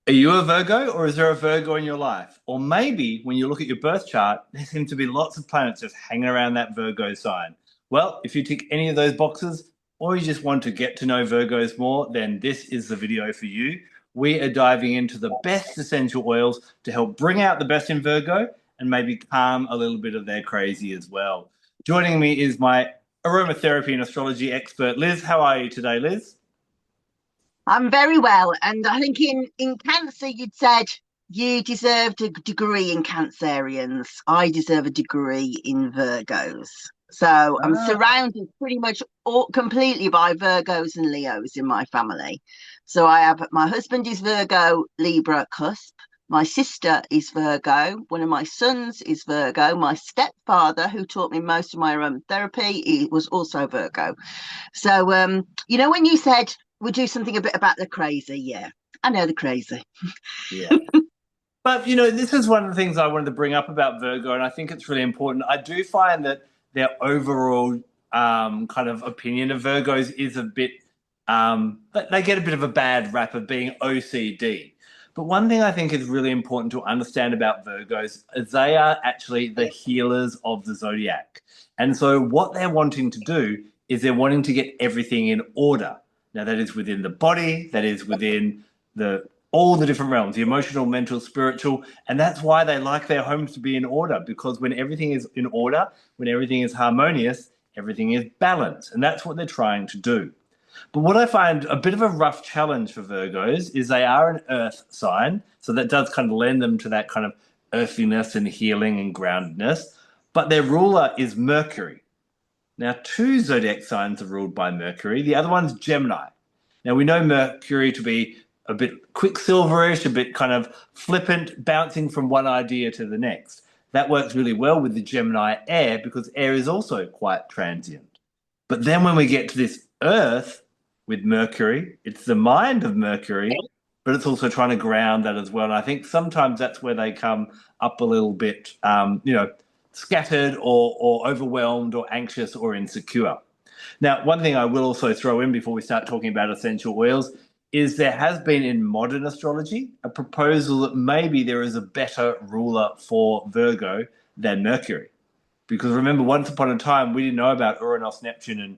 Are you a Virgo or is there a Virgo in your life? Or maybe when you look at your birth chart, there seem to be lots of planets just hanging around that Virgo sign. Well, if you tick any of those boxes or you just want to get to know Virgos more, then this is the video for you. We are diving into the best essential oils to help bring out the best in Virgo and maybe calm a little bit of their crazy as well. Joining me is my aromatherapy and astrology expert, Liz. How are you today, Liz? I'm very well, and I think in cancer you'd said you deserved a degree in Cancerians. I deserve a degree in Virgos. So I'm Ah, surrounded pretty much completely by Virgos and Leos in my family. So I have my husband is Virgo, Libra cusp. My sister is Virgo. One of my sons is Virgo. My stepfather, who taught me most of my aromatherapy, he was also Virgo. So, when you said we'll do something a bit about the crazy, yeah, I know the crazy. yeah. But this is one of the things I wanted to bring up about Virgo, and I think it's really important. I do find that their overall kind of opinion of Virgos is a bit, they get a bit of a bad rap of being OCD. But one thing I think is really important to understand about Virgos is they are actually the healers of the zodiac. And so what they're wanting to do is they're wanting to get everything in order. Now, that is within the body, that is within the all the different realms, the emotional, mental, spiritual. And that's why they like their homes to be in order, because when everything is in order, when everything is harmonious, everything is balanced. And that's what they're trying to do. But what I find a bit of a rough challenge for Virgos is they are an earth sign. So that does kind of lend them to that kind of earthiness and healing and groundedness. But their ruler is Mercury. Now, two zodiac signs are ruled by Mercury. The other one's Gemini. Now, we know Mercury to be a bit quicksilverish, a bit kind of flippant, bouncing from one idea to the next. That works really well with the Gemini air because air is also quite transient. But then when we get to this Earth with Mercury, it's the mind of Mercury, but it's also trying to ground that as well. And I think sometimes that's where they come up a little bit, scattered or overwhelmed or anxious or insecure. Now, one thing I will also throw in before we start talking about essential oils is there has been in modern astrology a proposal that maybe there is a better ruler for Virgo than Mercury. Because remember, once upon a time, we didn't know about Uranus, Neptune,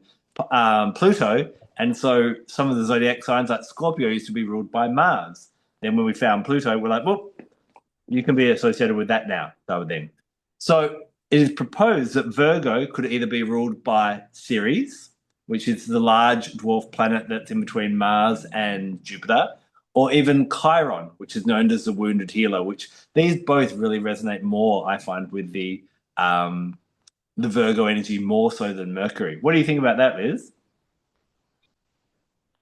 and Pluto. And so some of the zodiac signs, like Scorpio, used to be ruled by Mars. Then when we found Pluto, we're like, well, you can be associated with that now, type of thing. So it is proposed that Virgo could either be ruled by Ceres, which is the large dwarf planet that's in between Mars and Jupiter, or even Chiron, which is known as the wounded healer, which these both really resonate more, I find, with the Virgo energy more so than Mercury. What do you think about that, Liz?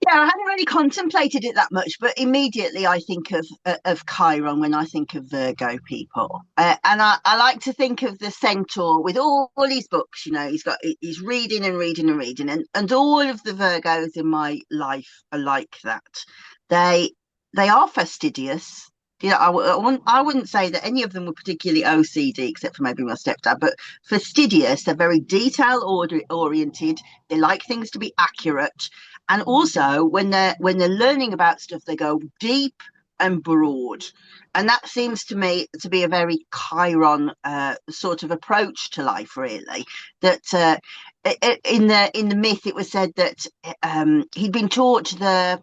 Yeah, I hadn't really contemplated it that much, but immediately I think of Chiron when I think of Virgo people, and I like to think of the centaur with all his books. He's reading and reading and reading, and all of the Virgos in my life are like that. They they are fastidious. I wouldn't say that any of them were particularly OCD, except for maybe my stepdad, but fastidious. They're very detail oriented. They like things to be accurate, and also when they're learning about stuff, they go deep and broad. And that seems to me to be a very Chiron sort of approach to life, really. That in the myth, it was said that he'd been taught the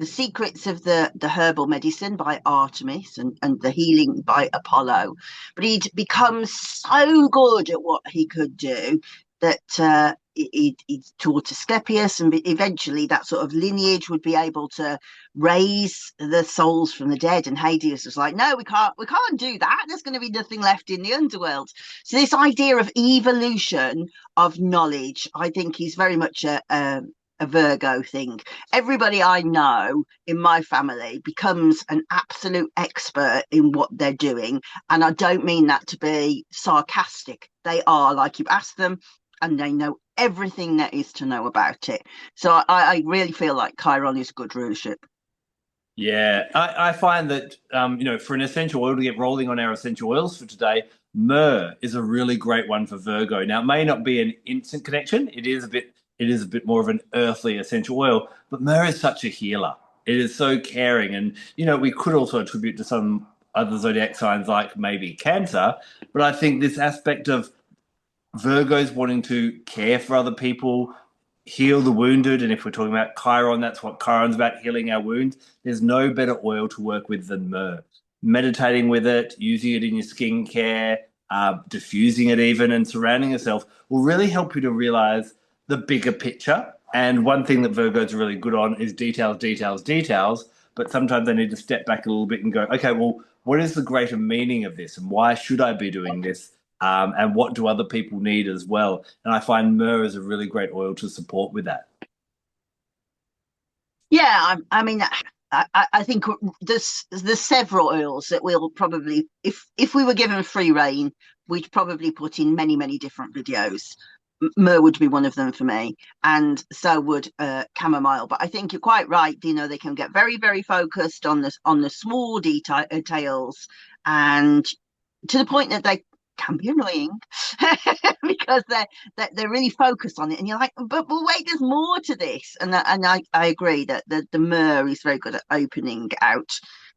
secrets of the herbal medicine by Artemis and the healing by Apollo. But he'd become so good at what he could do that he taught Asclepius, and eventually that sort of lineage would be able to raise the souls from the dead. And Hades was like, "No, we can't do that. There's going to be nothing left in the underworld." So this idea of evolution of knowledge, I think, is very much a Virgo thing. Everybody I know in my family becomes an absolute expert in what they're doing. And I don't mean that to be sarcastic. They are, like, you ask them and they know everything there is to know about it. So I really feel like Chiron is good rulership. Yeah, I find that for an essential oil to get rolling on our essential oils for today, myrrh is a really great one for Virgo. Now, it may not be an instant connection. It is a bit more of an earthly essential oil, but myrrh is such a healer. It is so caring. And, we could also attribute to some other zodiac signs like maybe Cancer, but I think this aspect of Virgo's wanting to care for other people, heal the wounded. And if we're talking about Chiron, that's what Chiron's about, healing our wounds. There's no better oil to work with than myrrh. Meditating with it, using it in your skincare, diffusing it even, and surrounding yourself will really help you to realize the bigger picture. And one thing that Virgos are really good on is details, details, details. But sometimes they need to step back a little bit and go, okay, well, what is the greater meaning of this? And why should I be doing this? And what do other people need as well? And I find myrrh is a really great oil to support with that. Yeah, I mean, I think there's several oils that we'll probably, if we were given free reign, we'd probably put in many different videos. Myrrh would be one of them for me, and so would chamomile. But I think you're quite right. They can get very focused on the small details, and to the point that they can be annoying because they're really focused on it, and you're like, but wait, there's more to this. And I agree that the myrrh is very good at opening out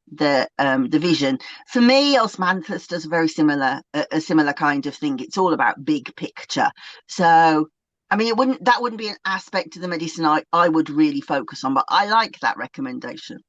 the vision. For me, osmanthus does a similar kind of thing. It's all about big picture. So I mean, that wouldn't be an aspect of the medicine I would really focus on, but I like that recommendation.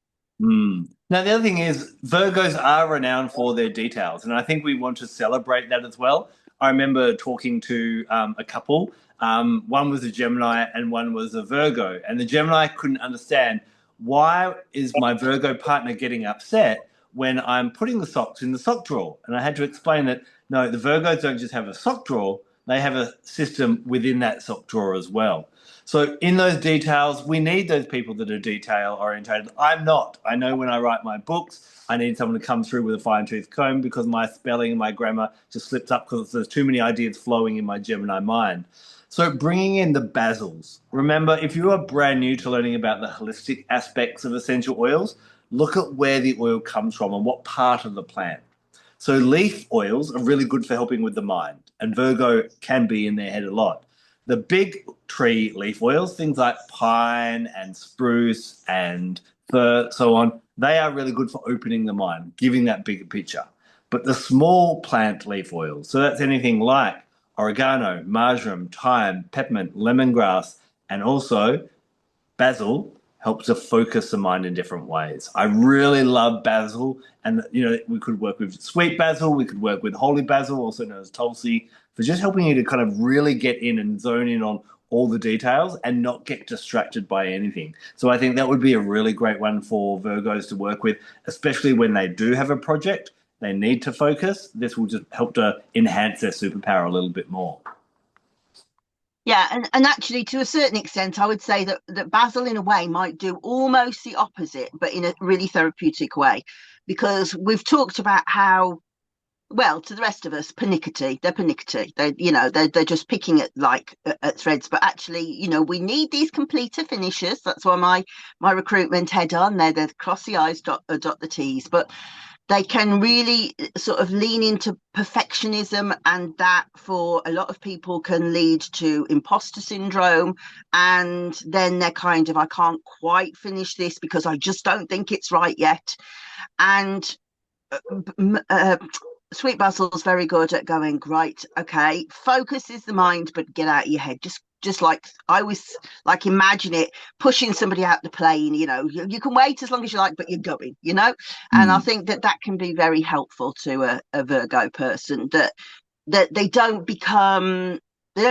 Now, the other thing is, Virgos are renowned for their details, and I think we want to celebrate that as well. I remember talking to a couple. One was a Gemini and one was a Virgo, and the Gemini couldn't understand why is my Virgo partner getting upset when I'm putting the socks in the sock drawer. And I had to explain that no, the Virgos don't just have a sock drawer, they have a system within that sock drawer as well. So in those details, we need those people that are detail orientated. I'm not. I know when I write my books, I need someone to come through with a fine tooth comb because my spelling and my grammar just slips up because there's too many ideas flowing in my Gemini mind. So bringing in the basils. Remember, if you are brand new to learning about the holistic aspects of essential oils, look at where the oil comes from and what part of the plant. So leaf oils are really good for helping with the mind, and Virgo can be in their head a lot. The big tree leaf oils, things like pine and spruce and fir, so on, they are really good for opening the mind, giving that bigger picture. But the small plant leaf oils, so that's anything like oregano, marjoram, thyme, peppermint, lemongrass, and also basil helps to focus the mind in different ways. I really love basil, and we could work with sweet basil, we could work with holy basil, also known as tulsi, for just helping you to kind of really get in and zone in on all the details and not get distracted by anything. So I think that would be a really great one for Virgos to work with, especially when they do have a project they need to focus. This will just help to enhance their superpower a little bit more. Yeah, and actually, to a certain extent, I would say that basil, in a way, might do almost the opposite, but in a really therapeutic way, because we've talked about how, well, to the rest of us, they're pernickety. They're just picking at at threads, but actually, we need these completer finishers. That's why my recruitment head on there. They're cross the I's, dot the T's, but they can really sort of lean into perfectionism, and that for a lot of people can lead to imposter syndrome. And then they're kind of, I can't quite finish this because I just don't think it's right yet. And sweet basil is very good at going, right, okay, focus is the mind, but get out of your head. Just like I always imagine it pushing somebody out the plane. You can wait as long as you like, but you're going. And I think that can be very helpful to a Virgo person, that they don't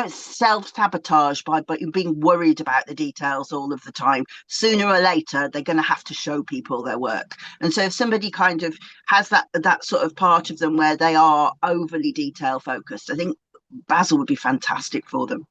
self-sabotage by being worried about the details all of the time. Sooner or later, they're going to have to show people their work. And so if somebody kind of has that sort of part of them where they are overly detail focused, I think basil would be fantastic for them.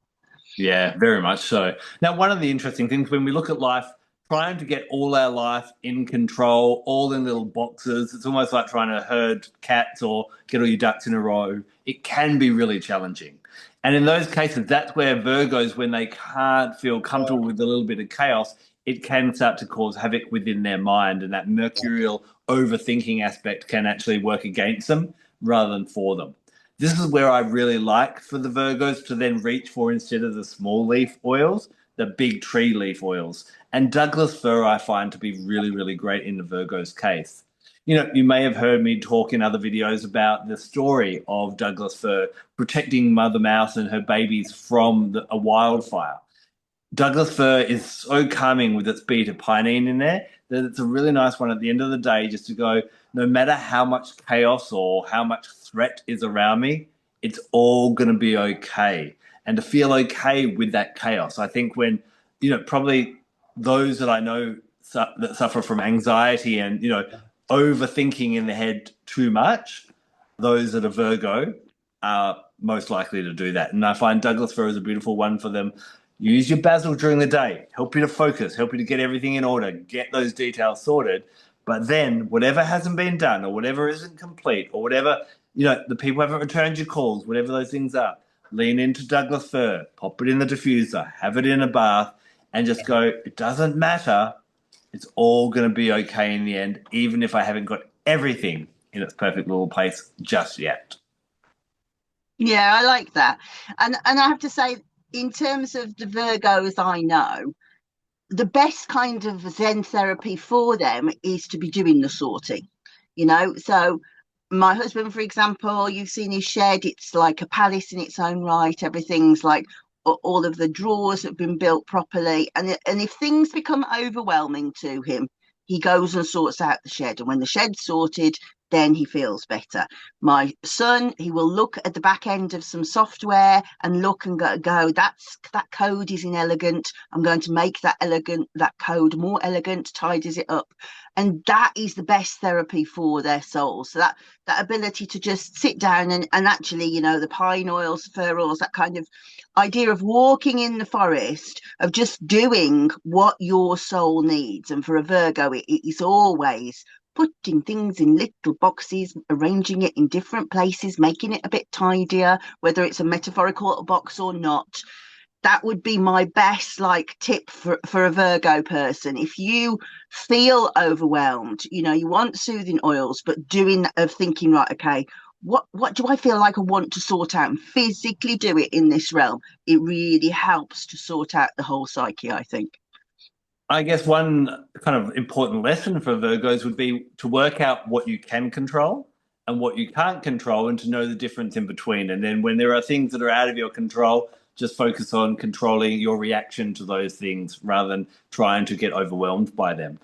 Yeah, very much so. Now, one of the interesting things when we look at life, trying to get all our life in control, all in little boxes, it's almost like trying to herd cats or get all your ducks in a row. It can be really challenging. And in those cases, that's where Virgos, when they can't feel comfortable with a little bit of chaos, it can start to cause havoc within their mind. And that mercurial overthinking aspect can actually work against them rather than for them. This is where I really like for the Virgos to then reach for, instead of the small leaf oils, the big tree leaf oils. And Douglas fir I find to be really, really great in the Virgo's case. You may have heard me talk in other videos about the story of Douglas fir protecting Mother Mouse and her babies from a wildfire. Douglas fir is so calming with its beta pinene in there that it's a really nice one at the end of the day just to go, no matter how much chaos or how much threat is around me, it's all going to be okay. And to feel okay with that chaos. I think when, probably those that I know that suffer from anxiety and, overthinking in the head too much, those that are Virgo are most likely to do that. And I find Douglas fir is a beautiful one for them. Use your basil during the day, help you to focus, help you to get everything in order, get those details sorted. But then whatever hasn't been done or whatever isn't complete or whatever, the people haven't returned your calls, whatever those things are, lean into Douglas fir, pop it in the diffuser, have it in a bath, and just go, it doesn't matter. It's all going to be okay in the end, even if I haven't got everything in its perfect little place just yet. Yeah, I like that. And I have to say, in terms of the Virgos I know, the best kind of Zen therapy for them is to be doing the sorting, So my husband, for example, you've seen his shed, it's like a palace in its own right. Everything's like all of the drawers have been built properly. And if things become overwhelming to him, he goes and sorts out the shed. And when the shed's sorted, then he feels better. My son, he will look at the back end of some software and look and go, that code is inelegant. I'm going to make that code more elegant, tidies it up. And that is the best therapy for their souls. So that ability to just sit down and actually, the pine oils, fir oils, that kind of idea of walking in the forest, of just doing what your soul needs. And for a Virgo, it is always putting things in little boxes, arranging it in different places, making it a bit tidier, whether it's a metaphorical box or not. That would be my best tip for a Virgo person. If you feel overwhelmed, you want soothing oils, but thinking, right, okay, what do I feel like I want to sort out and physically do it in this realm? It really helps to sort out the whole psyche, I think. I guess one kind of important lesson for Virgos would be to work out what you can control and what you can't control and to know the difference in between. And then when there are things that are out of your control, just focus on controlling your reaction to those things rather than trying to get overwhelmed by them.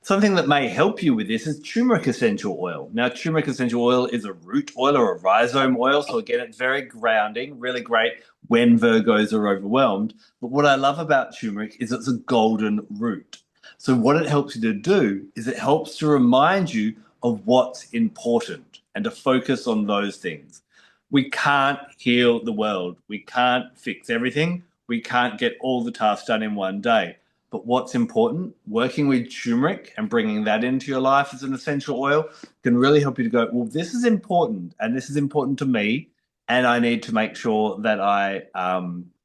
Something that may help you with this is turmeric essential oil. Now, turmeric essential oil is a root oil or a rhizome oil. So again, it's very grounding, really great when Virgos are overwhelmed. But what I love about turmeric is it's a golden root. So what it helps you to do is it helps to remind you of what's important and to focus on those things. We can't heal the world. We can't fix everything. We can't get all the tasks done in one day. But what's important, working with turmeric and bringing that into your life as an essential oil can really help you to go, well, this is important and this is important to me. And I need to make sure that I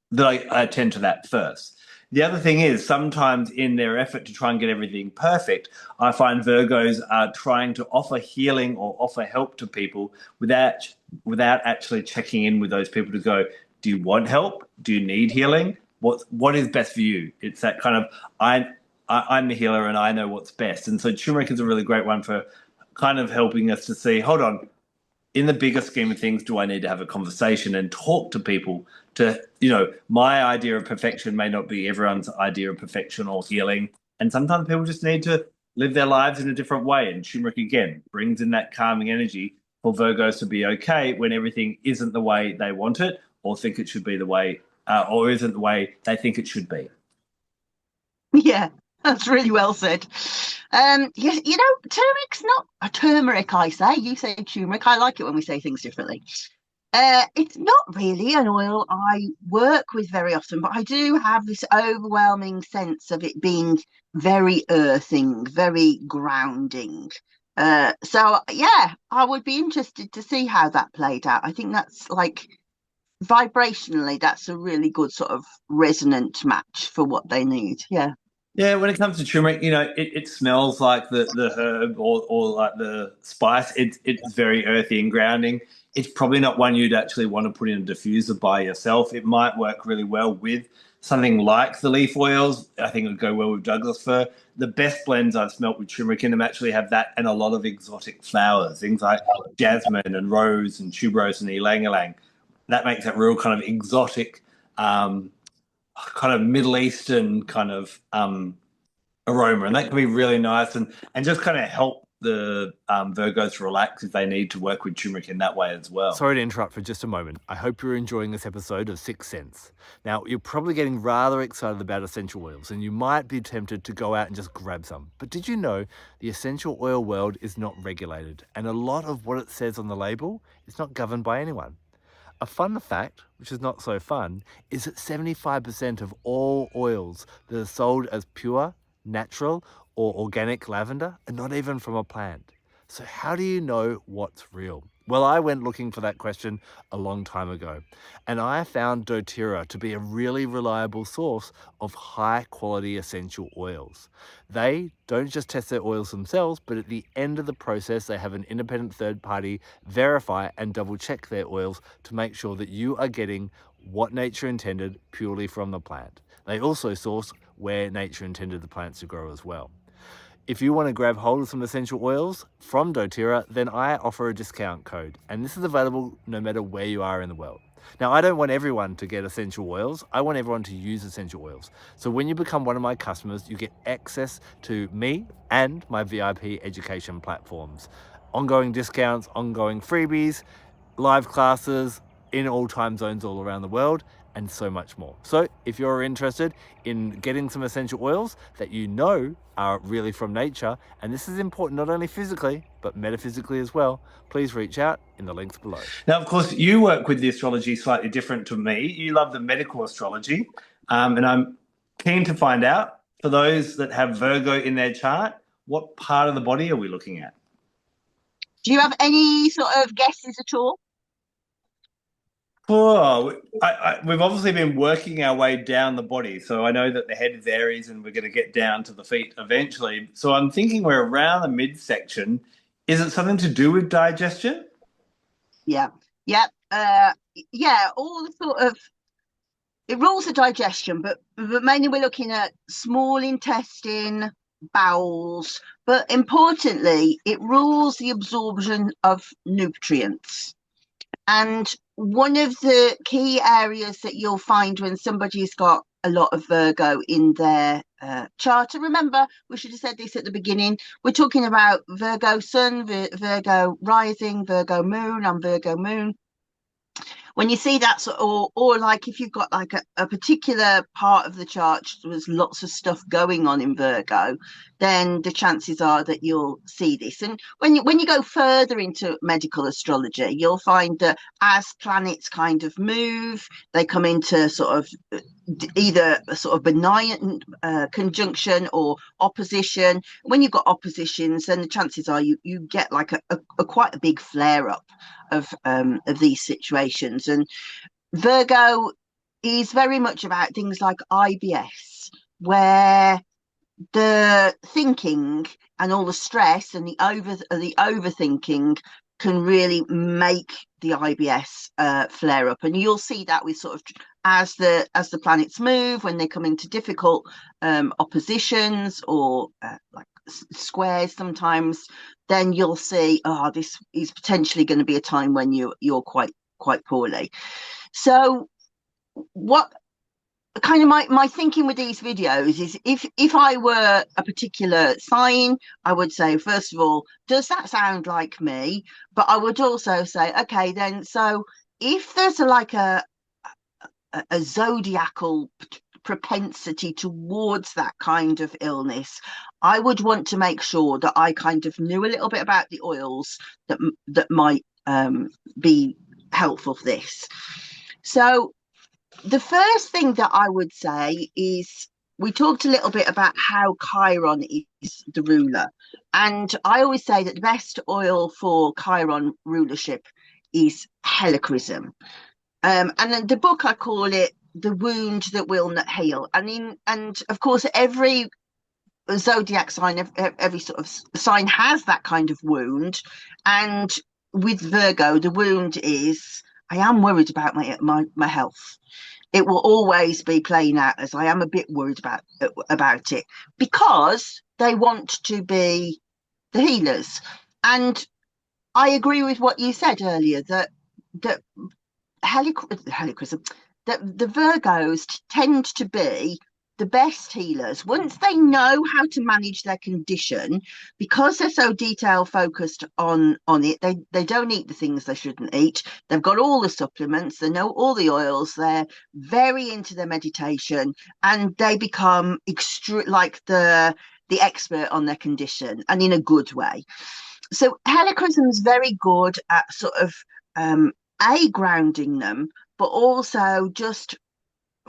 attend to that first. The other thing is sometimes in their effort to try and get everything perfect, I find Virgos are trying to offer healing or offer help to people without actually checking in with those people to go, do you want help? Do you need healing? What is best for you? It's that kind of I'm the healer and I know what's best. And so turmeric is a really great one for kind of helping us to see, hold on, in the bigger scheme of things, do I need to have a conversation and talk to people to, my idea of perfection may not be everyone's idea of perfection or healing. And sometimes people just need to live their lives in a different way. And turmeric, again, brings in that calming energy for Virgos to be okay when everything isn't the way they want it or think it should be the way or isn't the way they think it should be. Yeah, that's really well said. Yes, turmeric's not a turmeric, I say. You say turmeric. I like it when we say things differently. It's not really an oil I work with very often, but I do have this overwhelming sense of it being very earthing, very grounding. So yeah, I would be interested to see how that played out. I think that's vibrationally, that's a really good sort of resonant match for what they need. Yeah. Yeah, when it comes to turmeric, it smells like the herb or like the spice. It's very earthy and grounding. It's probably not one you'd actually want to put in a diffuser by yourself. It might work really well with something like the leaf oils, I think it would go well with Douglas fir. The best blends I've smelt with turmeric in them actually have that and a lot of exotic flowers, things like jasmine and rose and tuberose and ylang ylang. That makes that real kind of exotic, kind of Middle Eastern kind of aroma, and that can be really nice and just kind of help the Virgos relax if they need to work with turmeric in that way as well. Sorry to interrupt for just a moment. I hope you're enjoying this episode of Sixth Sense. Now, you're probably getting rather excited about essential oils, and you might be tempted to go out and just grab some. But did you know the essential oil world is not regulated, and a lot of what it says on the label is not governed by anyone? A fun fact, which is not so fun, is that 75% of all oils that are sold as pure, natural, or organic lavender are not even from a plant. So how do you know what's real? Well, I went looking for that question a long time ago, and I found doTERRA to be a really reliable source of high quality essential oils. They don't just test their oils themselves, but at the end of the process, they have an independent third party verify and double check their oils to make sure that you are getting what nature intended purely from the plant. They also source where nature intended the plants to grow as well. If you want to grab hold of some essential oils from doTERRA, then I offer a discount code, and this is available no matter where you are in the world. Now, I don't want everyone to get essential oils. I want everyone to use essential oils. So when you become one of my customers, you get access to me and my VIP education platforms, ongoing discounts, ongoing freebies, live classes in all time zones all around the world, and so much more. So if you're interested in getting some essential oils that you know are really from nature, and this is important not only physically, but metaphysically as well, please reach out in the links below. Now, of course, you work with the astrology slightly different to me. You love the medical astrology, and I'm keen to find out, for those that have Virgo in their chart, what part of the body are we looking at? Do you have any sort of guesses at all? Oh, we've obviously been working our way down the body. So I know that the head is Aries and we're going to get down to the feet eventually. So I'm thinking we're around the midsection. Is it something to do with digestion? Yeah. Yeah. Yeah, all the sort of it rules the digestion, but mainly we're looking at small intestine, bowels, but importantly, it rules the absorption of nutrients. And one of the key areas that you'll find when somebody's got a lot of Virgo in their chart, and remember, we should have said this at the beginning, we're talking about Virgo Sun, Virgo Rising, Virgo Moon, and Virgo Moon. When you see that, or like if you've got like a particular part of the chart, there's lots of stuff going on in Virgo, then the chances are that you'll see this. And when you go further into medical astrology, you'll find that as planets kind of move, they come into sort of either a sort of benign conjunction or opposition. When you've got oppositions, then the chances are you get like a quite a big flare up of these situations. And Virgo is very much about things like IBS, where the thinking and all the stress and the overthinking can really make the IBS flare up. And you'll see that with sort of as the planets move, when they come into difficult oppositions or like squares sometimes, then you'll see, this is potentially going to be a time when you're quite poorly. So what kind of my thinking with these videos is, if I were a particular sign, I would say, first of all, does that sound like me? But I would also say, okay, then, so if there's a zodiacal propensity towards that kind of illness, I would want to make sure that I kind of knew a little bit about the oils that might be helpful for this. So the first thing that I would say is, we talked a little bit about how Chiron is the ruler, and I always say that the best oil for Chiron rulership is helichrysum. And then the book, I call it The Wound That Will Not Heal. And of course, every zodiac sign, every sort of sign has that kind of wound. And with Virgo, the wound is, I am worried about my health. it will always be playing out as I am a bit worried about it, because they want to be the healers. And I agree with what you said earlier, that helicrism, that the Virgos tend to be the best healers once they know how to manage their condition, because they're so detail focused on it. They don't eat the things they shouldn't eat. They've got all the supplements, they know all the oils, they're very into their meditation, and they become like the expert on their condition, and in a good way. So helicrism is very good at sort of grounding them, but also just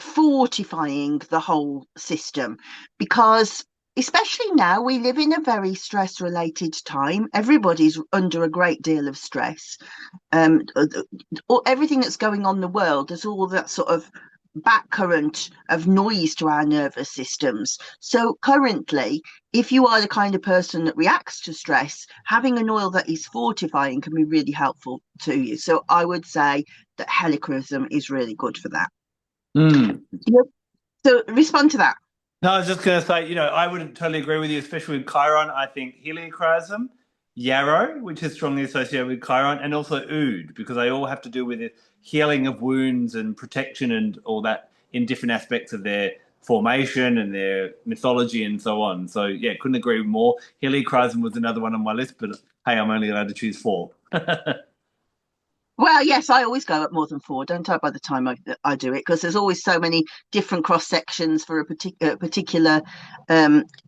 fortifying the whole system, because especially now we live in a very stress related time. Everybody's under a great deal of stress. Everything that's going on in the world, there's all that sort of back current of noise to our nervous systems. So currently, if you are the kind of person that reacts to stress, having an oil that is fortifying can be really helpful to you. So I would say that helichrysum is really good for that. So respond to that. No, I was just going to say, I would totally agree with you, especially with Chiron. I think helichrysum, yarrow, which is strongly associated with Chiron, and also oud, because they all have to do with the healing of wounds and protection and all that in different aspects of their formation and their mythology and so on. So, yeah, couldn't agree more. Helichrysum was another one on my list, but hey, I'm only allowed to choose 4. Well, yes, I always go at more than 4, don't I, by the time I do it, because there's always so many different cross sections for a particular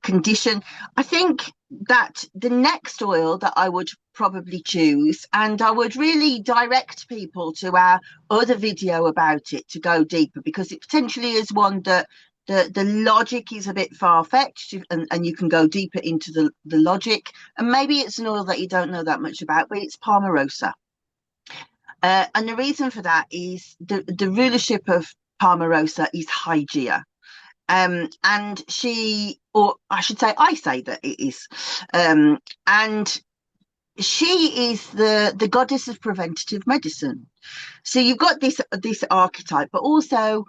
condition. I think that the next oil that I would probably choose, and I would really direct people to our other video about it to go deeper, because it potentially is one that the logic is a bit far-fetched, and you can go deeper into the logic. And maybe it's an oil that you don't know that much about, but it's Palmarosa. And the reason for that is the rulership of Palmarosa is Hygeia. And she, or I should say, I say that it is. And she is the goddess of preventative medicine. So you've got this archetype, but also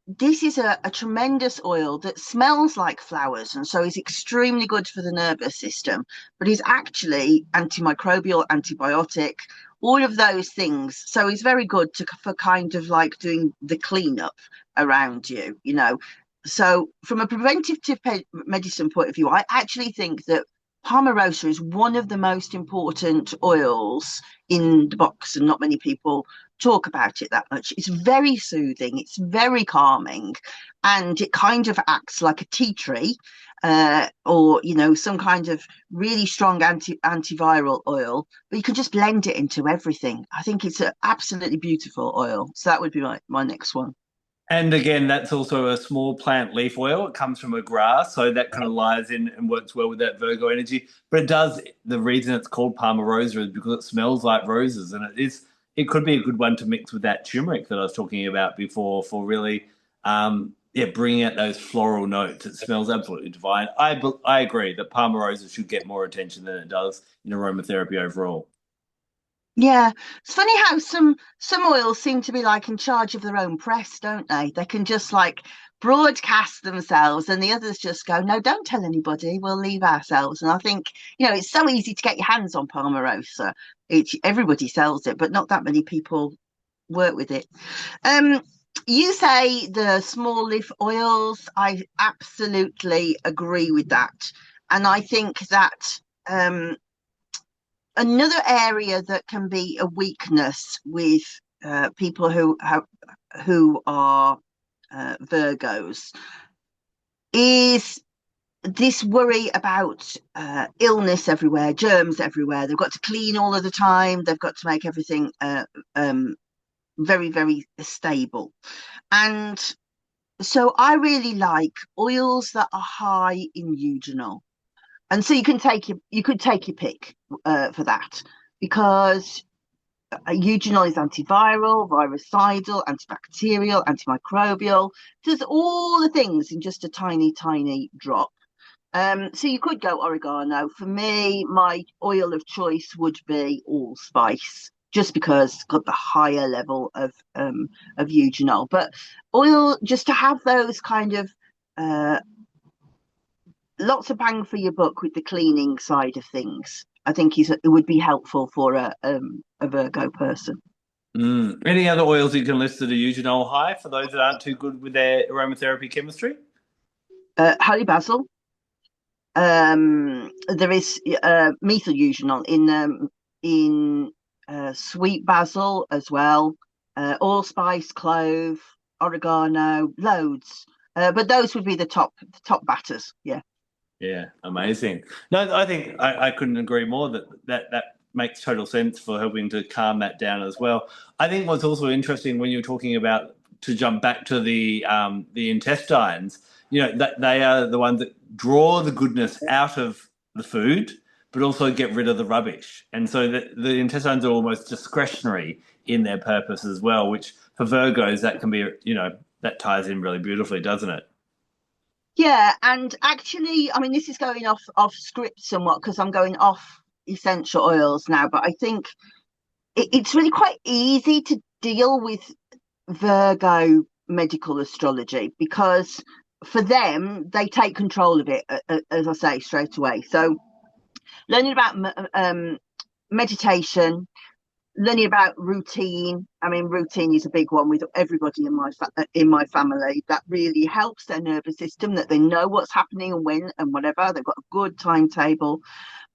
this is a tremendous oil that smells like flowers, and so is extremely good for the nervous system, but is actually antimicrobial, antibiotic, all of those things. So it's very good for kind of like doing the cleanup around you, So from a preventive medicine point of view, I actually think that Palmarosa is one of the most important oils in the box, and not many people talk about it that much. It's very soothing, it's very calming, and it kind of acts like a tea tree, or some kind of really strong antiviral oil, but you can just blend it into everything. I think it's an absolutely beautiful oil. So that would be my next one. And again, that's also a small plant leaf oil. It comes from a grass, so that kind of lies in and works well with that Virgo energy. But the reason it's called Palmarosa is because it smells like roses, and it could be a good one to mix with that turmeric that I was talking about before, for really, bringing out those floral notes. It smells absolutely divine. I agree that Palmarosa should get more attention than it does in aromatherapy overall. Yeah, it's funny how some oils seem to be like in charge of their own press, don't they? They can just like broadcast themselves, and the others just go, no, don't tell anybody, we'll leave ourselves. And I think, it's so easy to get your hands on Palmarosa. Everybody sells it, but not that many people work with it. You say the small leaf oils. I absolutely agree with that. And I think that another area that can be a weakness with people who are Virgos is this worry about illness everywhere, germs everywhere. They've got to clean all of the time. They've got to make everything very, very stable. And so I really like oils that are high in eugenol. And so you could take your pick for that, because eugenol is antiviral, virucidal, antibacterial, antimicrobial. Does all the things in just a tiny, tiny drop. So you could go oregano. For me, my oil of choice would be allspice. just because it's got the higher level of eugenol. But oil, just to have those kind of lots of bang for your buck with the cleaning side of things, I think it would be helpful for a Virgo person. Any other oils you can list that are eugenol high for those that aren't too good with their aromatherapy chemistry? Holy basil. There is methyl eugenol in sweet basil as well. Allspice, clove, oregano, loads. But those would be the top batters. Yeah. Yeah, amazing. No, I think I couldn't agree more that makes total sense for helping to calm that down as well. I think what's also interesting when you're talking about, to jump back to the intestines, that they are the ones that draw the goodness out of the food, but also get rid of the rubbish. And so the intestines are almost discretionary in their purpose as well, which for Virgos that can be, that ties in really beautifully, doesn't it? Yeah, and actually, I mean, this is going off script somewhat because I'm going off essential oils now, but I think it's really quite easy to deal with Virgo medical astrology because for them, they take control of it, as I say, straight away. So learning about meditation, learning about routine. I mean, routine is a big one with everybody in my family. That really helps their nervous system, that they know what's happening and when and whatever. They've got a good timetable,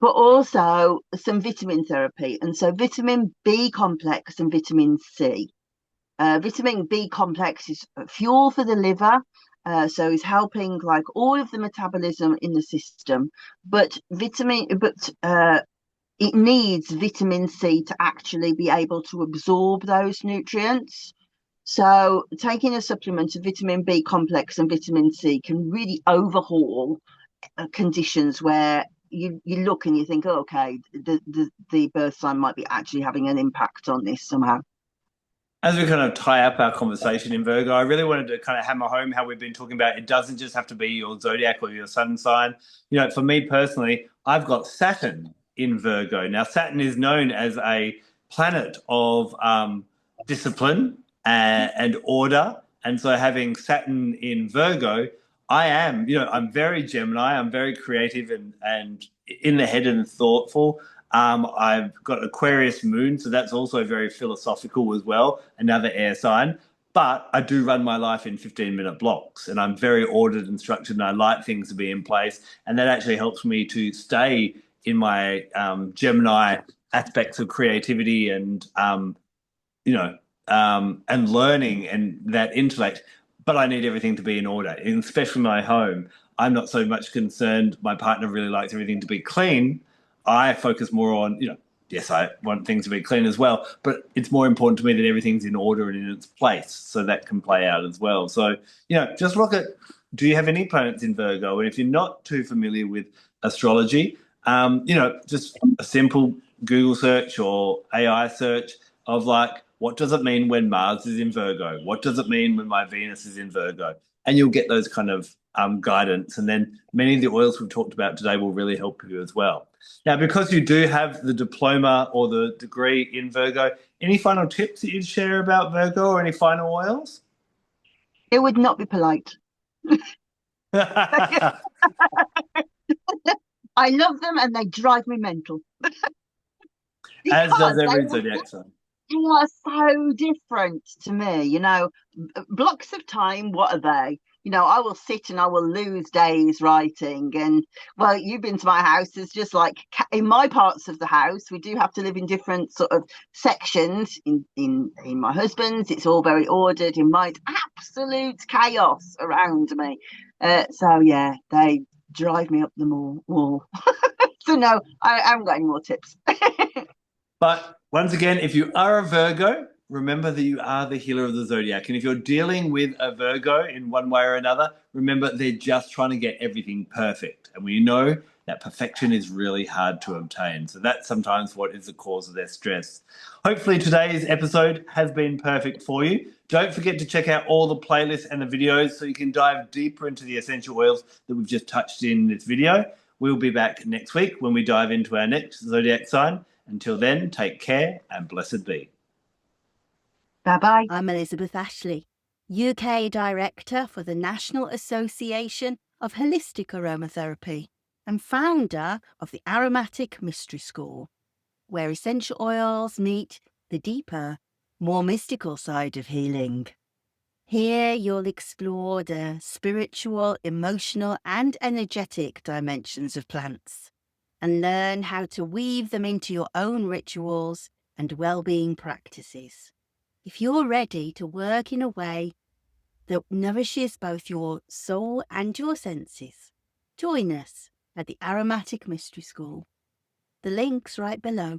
but also some vitamin therapy. And so vitamin B complex and vitamin C. Vitamin B complex is fuel for the liver. So it's helping like all of the metabolism in the system, but it needs vitamin C to actually be able to absorb those nutrients. So taking a supplement of vitamin B complex and vitamin C can really overhaul conditions where you look and you think, oh, okay, the birth sign might be actually having an impact on this somehow. As we kind of tie up our conversation in Virgo, I really wanted to kind of hammer home how we've been talking about it doesn't just have to be your zodiac or your sun sign. For me personally, I've got Saturn in Virgo. Now, Saturn is known as a planet of discipline and order. And so having Saturn in Virgo, I'm very Gemini, I'm very creative and in the head and thoughtful. I've got Aquarius moon, so that's also very philosophical as well, another air sign. But I do run my life in 15-minute blocks, and I'm very ordered and structured, and I like things to be in place. And that actually helps me to stay in my Gemini aspects of creativity and learning and that intellect. But I need everything to be in order, and especially my home. I'm not so much concerned. My partner really likes everything to be clean. I focus more on, yes, I want things to be clean as well, but it's more important to me that everything's in order and in its place, so that can play out as well. So, just look at, do you have any planets in Virgo? And if you're not too familiar with astrology, just a simple Google search or AI search of like, what does it mean when Mars is in Virgo? What does it mean when my Venus is in Virgo? And you'll get those kind of guidance. And then many of the oils we've talked about today will really help you as well. Now, because you do have the diploma or the degree in Virgo, any final tips that you'd share about Virgo or any final oils? It would not be polite. I love them and they drive me mental. As does every zodiac sign. They are so different to me. Blocks of time, what are they? I will sit and I will lose days writing. And well, you've been to my house. It's just like in my parts of the house, we do have to live in different sort of sections. In my husband's, it's all very ordered. In mine, absolute chaos around me. So yeah, they drive me up the wall. So no, I haven't got any more tips. But once again, if you are a Virgo, remember that you are the healer of the zodiac. And if you're dealing with a Virgo in one way or another, remember they're just trying to get everything perfect. And we know that perfection is really hard to obtain. So that's sometimes what is the cause of their stress. Hopefully today's episode has been perfect for you. Don't forget to check out all the playlists and the videos so you can dive deeper into the essential oils that we've just touched in this video. We'll be back next week when we dive into our next zodiac sign. Until then, take care and blessed be. Bye-bye. I'm Elizabeth Ashley, UK Director for the National Association of Holistic Aromatherapy and founder of the Aromatic Mystery School, where essential oils meet the deeper, more mystical side of healing. Here you'll explore the spiritual, emotional and energetic dimensions of plants and learn how to weave them into your own rituals and well-being practices. If you're ready to work in a way that nourishes both your soul and your senses, join us at the Aromatic Mystery School. The link's right below.